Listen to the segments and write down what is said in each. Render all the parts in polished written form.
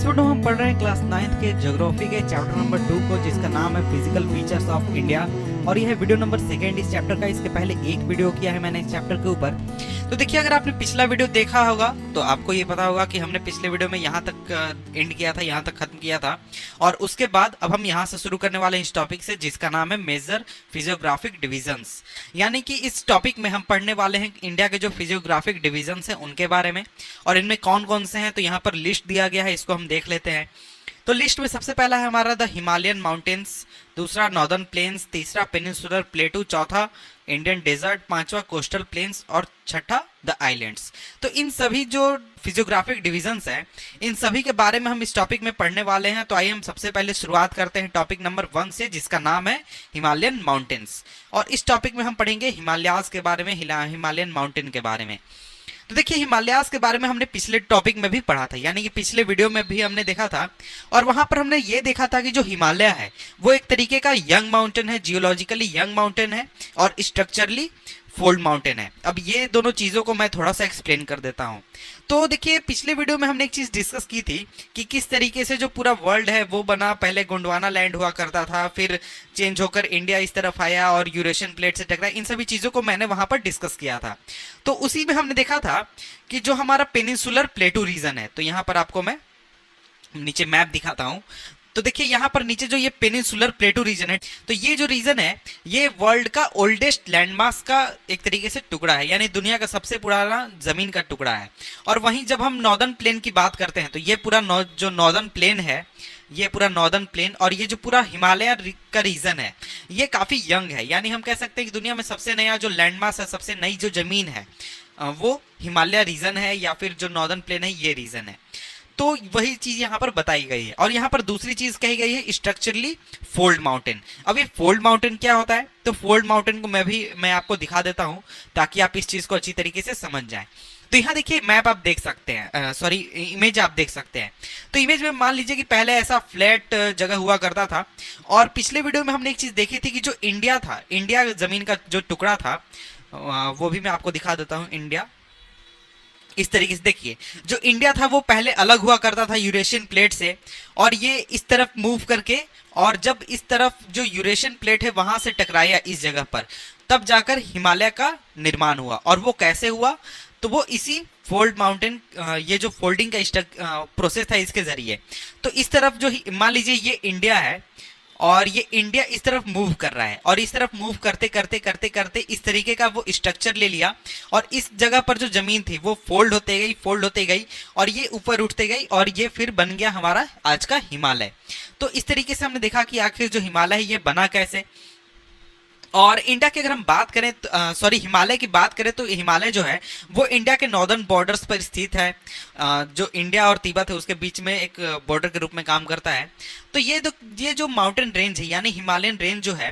इस वीडियो में हम पढ़ रहे हैं क्लास 9th के ज्योग्राफी के चैप्टर नंबर 2 को, जिसका नाम है फिजिकल फीचर्स ऑफ इंडिया। और यह है वीडियो नंबर 2 इस चैप्टर का। इसके पहले एक वीडियो किया है मैंने इस चैप्टर के ऊपर। तो देखिए, अगर आपने पिछला वीडियो देखा होगा तो आपको ये पता होगा कि हमने पिछले वीडियो में यहाँ तक एंड किया था, यहाँ तक खत्म किया था। और उसके बाद अब हम यहाँ से शुरू करने वाले हैं इस टॉपिक से, जिसका नाम है मेजर फिजियोग्राफिक डिविजन्स। यानी कि इस टॉपिक में हम पढ़ने वाले हैं इंडिया के जो फिजियोग्राफिक डिविजन्स हैं उनके बारे में, और इनमें कौन कौन से हैं। तो यहाँ पर लिस्ट दिया गया है, इसको हम देख लेते हैं। तो लिस्ट में सबसे पहला है हमारा द हिमालयन माउंटेन्स, दूसरा नॉर्दर्न प्लेन्स, तीसरा पेनिनसुलर प्लेटू, चौथा इंडियन डेजर्ट, पांचवा कोस्टल प्लेन्स और छठा द आइलैंड्स। तो इन सभी जो फिजियोग्राफिक डिविजन्स हैं, इन सभी के बारे में हम इस टॉपिक में पढ़ने वाले हैं। तो आइए हम सबसे पहले शुरुआत करते हैं टॉपिक नंबर 1 से, जिसका नाम है हिमालयन माउंटेन्स। और इस टॉपिक में हम पढ़ेंगे हिमालयाज के बारे में, हिमालयन माउंटेन के बारे में। तो देखिए, हिमालयाज के बारे में हमने पिछले टॉपिक में भी पढ़ा था, यानी कि पिछले वीडियो में भी हमने देखा था। और वहां पर हमने ये देखा था कि जो हिमालय है वो एक तरीके का यंग माउंटेन है, जियोलॉजिकली यंग माउंटेन है और स्ट्रक्चरली फोल्ड माउंटेन है। अब ये दोनों चीजों को मैं थोड़ा सा एक्सप्लेन कर देता हूं। तो देखिए, पिछले वीडियो में हमने एक चीज डिस्कस की थी कि किस तरीके से जो पूरा वर्ल्ड है वो बना। पहले गोंडवाना लैंड हुआ करता था, फिर चेंज होकर इंडिया इस तरफ आया और यूरेशियन प्लेट से टकराया। इन सभी चीजों को मैंने वहां पर डिस्कस किया था। तो उसी में हमने देखा था कि जो हमारा पेनिनसुलर प्लेटू रीजन है, तो यहाँ पर आपको मैं नीचे मैप दिखाता हूं। तो देखिए, यहाँ पर नीचे जो ये पेनिनसुलर प्लेटू रीजन है, तो ये जो रीजन है ये वर्ल्ड का ओल्डेस्ट लैंडमास का एक तरीके से टुकड़ा है, यानी दुनिया का सबसे पुराना जमीन का टुकड़ा है। और वहीं जब हम नॉर्दर्न प्लेन की बात करते हैं, तो ये पूरा जो नॉर्दर्न प्लेन है, ये पूरा नॉर्दर्न प्लेन और ये जो पूरा हिमालय का रीजन है, ये काफी यंग है। यानी हम कह सकते हैं कि दुनिया में सबसे नया जो लैंडमास है, सबसे नई जो जमीन है, वो हिमालय रीजन है, या फिर जो नॉर्दर्न प्लेन है ये रीजन है। तो वही चीज यहाँ पर बताई गई है। और यहाँ पर दूसरी चीज कही गई है स्ट्रक्चरली फोल्ड माउंटेन। अब ये फोल्ड माउंटेन क्या होता है, तो फोल्ड माउंटेन को मैं आपको दिखा देता हूँ ताकि आप इस चीज को अच्छी तरीके से समझ जाएं। तो यहाँ देखिए, मैप आप देख सकते हैं, सॉरी इमेज आप देख सकते हैं। तो इमेज में मान लीजिए कि पहले ऐसा फ्लैट जगह हुआ करता था। और पिछले वीडियो में हमने एक चीज देखी थी कि जो इंडिया था, इंडिया जमीन का जो टुकड़ा था, वो भी मैं आपको दिखा देता हूँ। इंडिया इस तरीके से देखिए, जो इंडिया था वो पहले अलग हुआ करता था यूरेशियन प्लेट से, और ये इस तरफ मूव करके, और जब इस तरफ जो यूरेशियन प्लेट है वहां से टकराया इस जगह पर, तब जाकर हिमालय का निर्माण हुआ। और वो कैसे हुआ, तो वो इसी फोल्ड माउंटेन, ये जो फोल्डिंग का प्रोसेस था इसके जरिए। तो इस तरफ जो मान लीजिए ये इंडिया है और ये इंडिया इस तरफ मूव कर रहा है, और इस तरफ मूव करते करते करते करते इस तरीके का वो स्ट्रक्चर ले लिया, और इस जगह पर जो जमीन थी वो फोल्ड होते गई और ये ऊपर उठते गई, और ये फिर बन गया हमारा आज का हिमालय। तो इस तरीके से हमने देखा कि आखिर जो हिमालय है ये बना कैसे। और इंडिया की अगर हम बात करें, सॉरी हिमालय की बात करें, तो हिमालय जो है वो इंडिया के नॉर्दर्न बॉर्डर्स पर स्थित है। जो इंडिया और तिब्बत है उसके बीच में एक बॉर्डर के रूप में काम करता है। तो ये जो माउंटेन रेंज है, यानी हिमालयन रेंज जो है,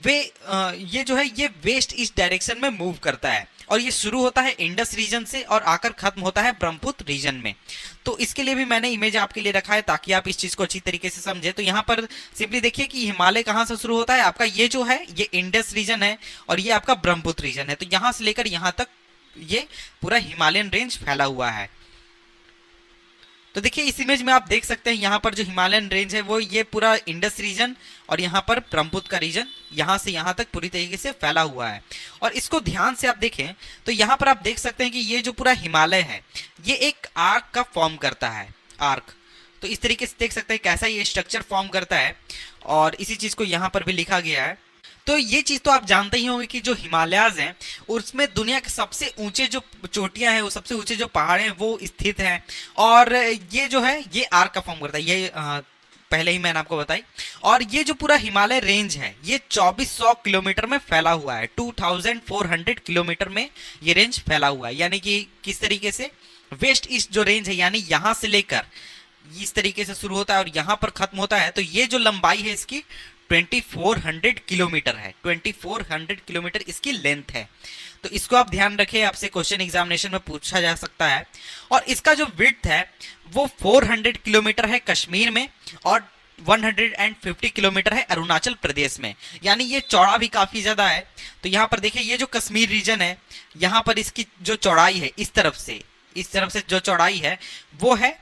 ये जो है ये वेस्ट ईस्ट डायरेक्शन में मूव करता है, और ये शुरू होता है इंडस रीजन से और आकर खत्म होता है ब्रह्मपुत्र रीजन में। तो इसके लिए भी मैंने इमेज आपके लिए रखा है ताकि आप इस चीज को अच्छी तरीके से समझे। तो यहाँ पर सिंपली देखिए कि हिमालय कहाँ से शुरू होता है, आपका ये जो है ये इंडस रीजन है, और ये आपका ब्रह्मपुत्र रीजन है। तो यहाँ से लेकर यहाँ तक ये पूरा हिमालयन रेंज फैला हुआ है। तो देखिए, इस इमेज में आप देख सकते हैं यहाँ पर जो हिमालयन रेंज है वो ये पूरा इंडस रीजन और यहाँ पर ब्रह्मपुत्र का रीजन, यहाँ से यहाँ तक पूरी तरीके से फैला हुआ है। और इसको ध्यान से आप देखें तो यहाँ पर आप देख सकते हैं कि ये जो पूरा हिमालय है ये एक आर्क का फॉर्म करता है, आर्क। तो इस तरीके से देख सकते हैं कैसा ये स्ट्रक्चर फॉर्म करता है, और इसी चीज को यहाँ पर भी लिखा गया है। तो ये चीज तो आप जानते ही होंगे कि जो हिमालयाज हैं उसमें दुनिया के सबसे ऊंचे जो चोटियां हैं, वो सबसे ऊंचे जो पहाड़ हैं वो स्थित हैं। और ये जो है ये आर्क का फॉर्म करता है, ये पहले ही मैंने आपको बताई। और ये जो पूरा हिमालय रेंज है ये 2400 किलोमीटर में फैला हुआ है, 2400 किलोमीटर में ये रेंज फैला हुआ है। यानी कि किस तरीके से वेस्ट ईस्ट जो रेंज है, यानी यहां से लेकर इस तरीके से शुरू होता है और यहां पर खत्म होता है। तो ये जो लंबाई है इसकी 2400 किलोमीटर है, 2400 किलोमीटर इसकी लेंथ है। तो इसको आप ध्यान रखें, आपसे क्वेश्चन एग्जामिनेशन में पूछा जा सकता है। और इसका जो विड्थ है वो 400 किलोमीटर है कश्मीर में, और 150 किलोमीटर है अरुणाचल प्रदेश में। यानी ये चौड़ा भी काफी ज्यादा है। तो यहाँ पर देखिए, ये जो कश्मीर रीजन है, यहाँ पर इसकी जो चौड़ाई है इस तरफ से जो चौड़ाई है वो है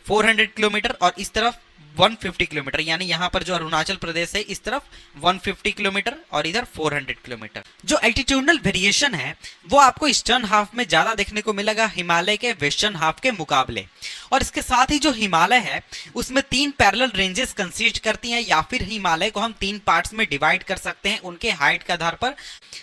400 किलोमीटर और इस तरफ 150 किलोमीटर, यानी यहाँ पर जो अरुणाचल प्रदेश है इस तरफ 150 किलोमीटर और इधर 400 किलोमीटर। जो एल्टीट्यूडनल वेरिएशन है वो आपको ईस्टर्न हाफ में ज्यादा देखने को मिलेगा हिमालय के वेस्टर्न हाफ के मुकाबले। और इसके साथ ही जो हिमालय है उसमें 3 पैरेलल रेंजेस कंसिस्ट करती हैं, या फिर हिमालय को हम 3 पार्ट्स में डिवाइड कर सकते हैं उनके हाइट के आधार पर।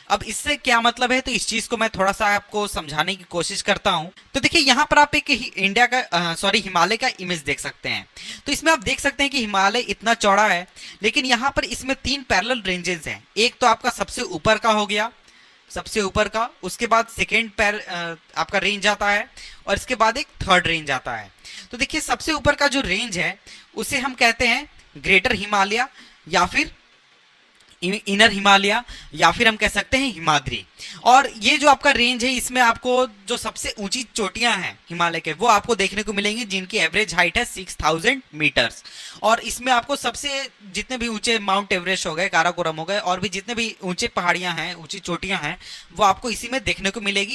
अब इससे क्या मतलब है, तो इस चीज को मैं थोड़ा सा आपको समझाने की कोशिश करता हूं। तो देखिए यहाँ पर आप एक इंडिया का हिमालय का इमेज देख सकते हैं। तो इसमें आप देख सकते हैं कि हिमालय इतना चौड़ा है, लेकिन यहाँ पर इसमें 3 पैरेलल रेंजेस हैं। एक तो आपका सबसे ऊपर का हो गया, सबसे ऊपर का, उसके बाद सेकेंड आपका रेंज आता है और इसके बाद एक थर्ड रेंज आता है। तो देखिए सबसे ऊपर का जो रेंज है उसे हम कहते हैं ग्रेटर हिमालय या फिर इनर हिमालय या फिर हम कह सकते हैं हिमाद्री। और ये जो आपका रेंज है इसमें आपको जो सबसे ऊंची चोटियां हैं हिमालय के वो आपको देखने को मिलेंगी, जिनकी एवरेज हाइट है 6000 मीटर्स। और इसमें आपको सबसे जितने भी ऊंचे माउंट एवरेस्ट हो गए, काराकोरम हो गए, और भी जितने भी ऊंचे पहाड़ियां हैं, ऊंची चोटियां हैं, वो आपको इसी में देखने को मिलेगी,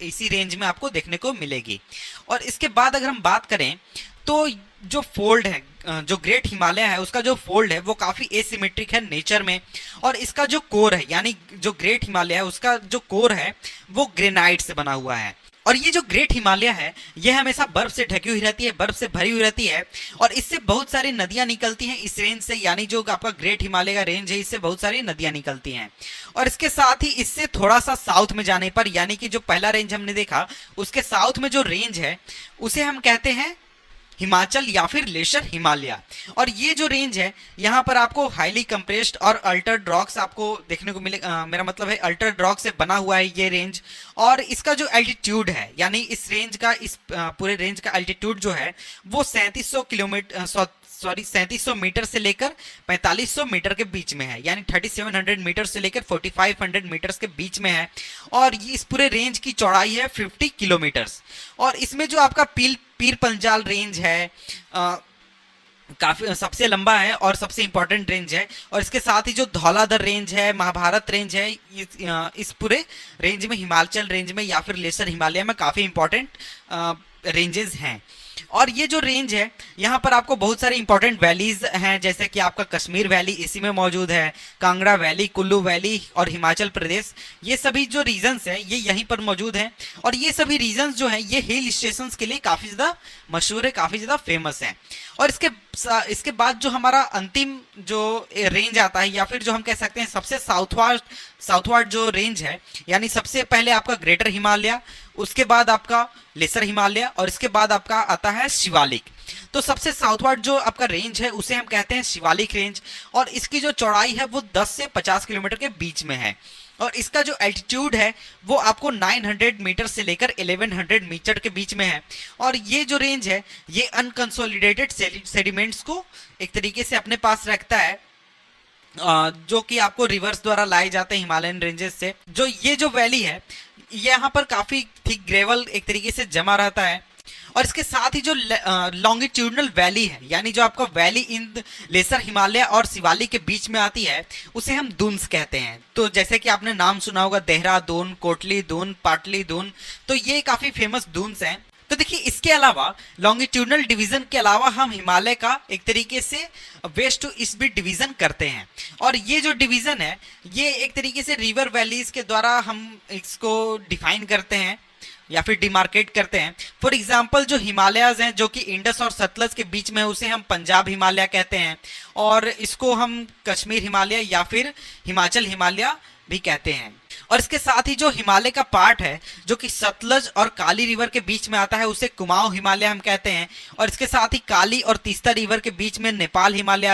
इसी रेंज में आपको देखने को मिलेगी। और इसके बाद अगर हम बात करें तो जो फोल्ड है, जो ग्रेट हिमालय है उसका जो फोल्ड है वो काफी एसिमेट्रिक है नेचर में। और इसका जो कोर है, यानी जो ग्रेट हिमालय है उसका जो कोर है वो ग्रेनाइट से बना हुआ है। और ये जो ग्रेट हिमालय है यह हमेशा बर्फ से ढकी हुई रहती है, बर्फ से भरी हुई रहती है, और इससे बहुत सारी नदियां निकलती हैं इस रेंज से, यानी जो आपका ग्रेट हिमालय का रेंज है इससे बहुत सारी नदियां निकलती हैं। और इसके साथ ही इससे थोड़ा सा साउथ में जाने पर, यानी कि जो पहला रेंज हमने देखा उसके साउथ में जो रेंज है उसे हम कहते हैं हिमाचल या फिर लेशर हिमालय। और ये जो रेंज है यहाँ पर आपको हाईली कंप्रेस्ड और अल्टर्ड रॉक्स आपको देखने को मिले, मेरा मतलब है अल्टर्ड रॉक से बना हुआ है ये रेंज। और इसका जो एल्टीट्यूड है, यानी इस रेंज का, इस पूरे रेंज का एल्टीट्यूड जो है वो 3700 मीटर से लेकर 4500 मीटर के बीच में है, यानी 3700 मीटर से लेकर 4500 मीटर के बीच में है। और ये इस पूरे रेंज की चौड़ाई है 50 किलोमीटर्स। और इसमें जो आपका पीर पंजाल रेंज है काफी सबसे लंबा है और सबसे इंपॉर्टेंट रेंज है। और इसके साथ ही जो धौलाधर रेंज है, महाभारत रेंज है, इस पूरे रेंज में, हिमाचल रेंज में या फिर लेसर हिमालय में काफी इंपॉर्टेंट रेंजेस हैं। और ये जो रेंज है यहाँ पर आपको बहुत सारे इंपॉर्टेंट वैलीज हैं, जैसे कि आपका कश्मीर वैली इसी में मौजूद है, कांगड़ा वैली, कुल्लू वैली और हिमाचल प्रदेश, ये सभी जो रीजन्स हैं ये यहीं पर मौजूद हैं। और ये सभी रीजन्स जो हैं ये हिल स्टेशंस के लिए काफ़ी ज़्यादा मशहूर है, काफ़ी ज़्यादा फेमस हैं। और इसके बाद जो हमारा अंतिम जो रेंज आता है, या फिर जो हम कह सकते हैं सबसे साउथवार्ड जो रेंज है, यानी सबसे पहले आपका ग्रेटर हिमालय, उसके बाद आपका लेसर हिमालय और इसके बाद आपका आता है शिवालिक। तो सबसे साउथवार्ड जो आपका रेंज है उसे हम कहते हैं शिवालिक रेंज। और इसकी जो चौड़ाई है वो 10 से 50 किलोमीटर के बीच में है। और इसका जो एल्टीट्यूड है वो आपको 900 मीटर से लेकर 1100 मीटर के बीच में है। और ये जो रेंज है ये अनकंसोलिडेटेड सेडिमेंट्स को एक तरीके से अपने पास रखता है, जो कि आपको रिवर्स द्वारा लाए जाते हैं हिमालयन रेंजेस से। जो ये जो वैली है यहाँ पर काफी थिक ग्रेवल एक तरीके से जमा रहता है। और इसके साथ ही जो लॉन्गिट्यूडनल वैली है, यानी जो आपका वैली इन लेसर हिमालय और शिवालिक के बीच में आती है उसे हम दून्स कहते हैं। तो जैसे कि आपने नाम सुना होगा देहरादून, कोटली दून, पाटली दून, तो ये काफी फेमस दून्स हैं। तो देखिए इसके अलावा लॉन्गिट्यूडनल डिवीजन के अलावा हम हिमालय का एक तरीके से वेस्ट टू ईस्ट भी डिवीजन करते हैं। और ये जो डिवीजन है ये एक तरीके से रिवर वैलीज के द्वारा हम इसको डिफाइन करते हैं या फिर डिमार्केट करते हैं। फॉर एग्जाम्पल जो हिमालयाज हैं जो कि इंडस और सतलज के बीच में, उसे हम पंजाब हिमालय कहते हैं, और इसको हम कश्मीर हिमालय या फिर हिमाचल हिमालय भी कहते हैं। और इसके साथ ही जो हिमालय का पार्ट है जो कि सतलज और काली रिवर के बीच में आता है उसे कुमाऊं हिमालय हम कहते हैं। और इसके साथ ही काली और तीस्ता रिवर के बीच में नेपाल हिमालय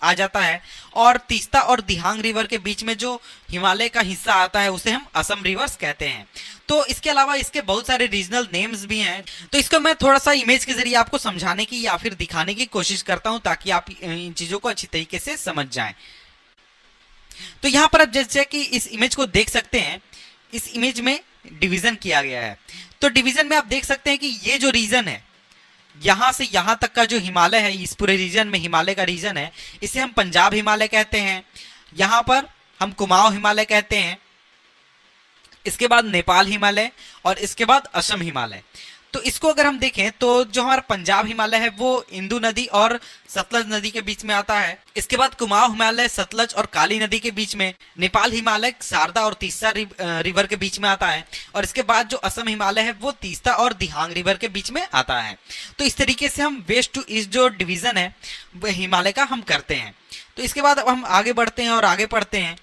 आ जाता है। और तीस्ता और दिहांग रिवर के बीच में जो हिमालय का हिस्सा आता है उसे हम असम रिवर्स कहते हैं। तो इसके अलावा इसके बहुत सारे रीजनल नेम्स भी हैं। तो इसको मैं थोड़ा सा इमेज के जरिए आपको समझाने की या फिर दिखाने की कोशिश करता हूं ताकि आप इन चीजों को अच्छी तरीके से समझ जाएं। तो यहाँ पर आप जैसे कि इस इमेज को देख सकते हैं, इस इमेज में डिवीजन किया गया है। तो डिवीजन में आप देख सकते हैं कि ये जो रीजन है यहाँ से यहाँ तक का जो हिमालय है, इस पूरे रीजन में हिमालय का रीजन है, इसे हम पंजाब हिमालय कहते हैं। यहाँ पर हम कुमाऊं हिमालय कहते हैं, इसके बाद नेपाल हिमालय और इसके बाद असम हिमालय। तो इसको अगर हम देखें तो जो हमारा पंजाब हिमालय है वो इंदु नदी और सतलज नदी के बीच में आता है। इसके बाद कुमाऊं हिमालय सतलज और काली नदी के बीच में, नेपाल हिमालय शारदा और तीस्ता रिवर के बीच में आता है, और इसके बाद जो असम हिमालय है वो तीस्ता और दिहांग रिवर के बीच में आता है। तो इस तरीके से हम वेस्ट टू ईस्ट जो डिवीजन है वो हिमालय का हम करते हैं। तो इसके बाद अब हम आगे बढ़ते हैं और आगे पढ़ते हैं।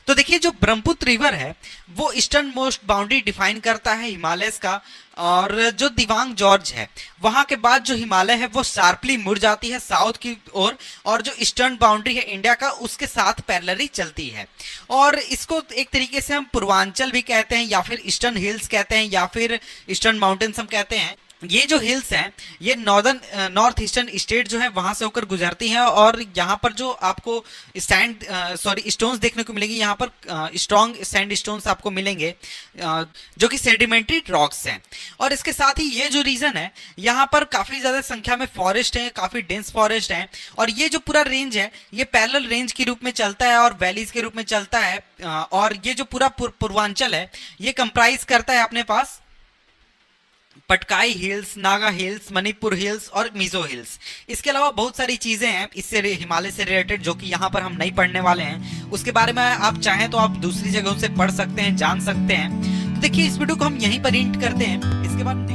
तो देखिए जो ब्रह्मपुत्र रिवर है वो ईस्टर्न मोस्ट बाउंड्री डिफाइन करता है हिमालयस का, और जो दिबांग जॉर्ज है वहां के बाद जो हिमालय है वो शार्पली मुड़ जाती है साउथ की ओर, और जो ईस्टर्न बाउंड्री है इंडिया का उसके साथ पैरेलली चलती है। और इसको एक तरीके से हम पूर्वांचल भी कहते हैं, या फिर ईस्टर्न हिल्स कहते हैं, या फिर ईस्टर्न माउंटेन्स हम कहते हैं। ये जो हिल्स हैं ये नॉर्थ ईस्टर्न स्टेट जो है वहां से होकर गुजरती हैं, और यहाँ पर जो आपको स्टोन्स देखने को मिलेंगे, यहाँ पर स्ट्रॉन्ग सैंड स्टोन्स आपको मिलेंगे जो कि सेडिमेंट्री रॉक्स हैं। और इसके साथ ही ये जो रीजन है यहाँ पर काफी ज्यादा संख्या में फॉरेस्ट है, काफी डेंस फॉरेस्ट है, और ये जो पूरा रेंज है ये पैरेलल रेंज के रूप में चलता है और वैलीज के रूप में चलता है। और ये जो पूरा पूर्वांचल है ये कंप्राइज करता है अपने पास Patkai hills, Naga hills, Manipur hills और मिजो हिल्स। इसके अलावा बहुत सारी चीजें हैं इससे हिमालय से रिलेटेड जो कि यहाँ पर हम नहीं पढ़ने वाले हैं। उसके बारे में आप चाहें तो आप दूसरी जगहों से पढ़ सकते हैं, जान सकते हैं। तो देखिए इस वीडियो को हम यहीं पर एंड करते हैं। इसके बाद